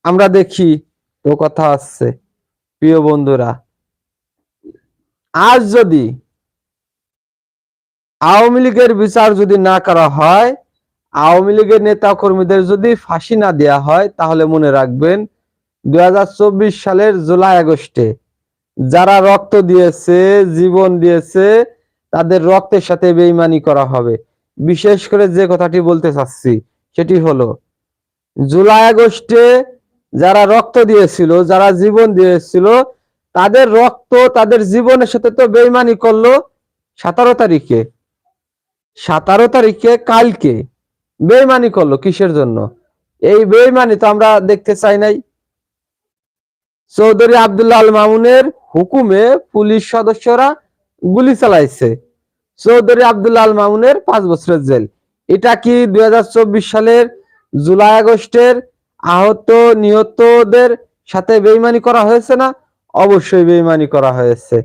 আমরা দেখি তো কথা আসছে প্রিয় বন্ধুরা, আজ যদি আওয়ামী লীগের বিচার যদি না করা হয়, আওয়ামী লীগের নেতা কর্মীদের যদি ফাঁসি না দেওয়া হয়, তাহলে মনে রাখবেন 2024 সালের জুলাই আগস্টে যারা রক্ত দিয়েছে, জীবন দিয়েছে, তাদের রক্তের সাথে বেইমানি করা হবে। বিশেষ করে যে কথাটি বলতে চাচ্ছি সেটি হলো, জুলাই আগস্টে যারা রক্ত দিয়েছিল, যারা জীবন দিয়েছিল, তাদের রক্ত তাদের জীবনের সাথে তো বেইমানি করলো 17 তারিখে। 17 তারিখে কালকে বেইমানি করলো কিসের জন্য? এই বেইমানি তো আমরা দেখতে চাই নাই। চৌধুরী আব্দুল্লাহ আল মামুনের হুকুমে পুলিশ সদস্যরা গুলি চালাইছে। চৌধুরী আব্দুল্লাহ আল মামুনের 5 বছরের জেল। এটা কি 2024 সালের জুলাই আগস্টের আহত নিহতদের সাথে বেইমানি করা হয়েছে না? অবশ্যই বেইমানি করা হয়েছে।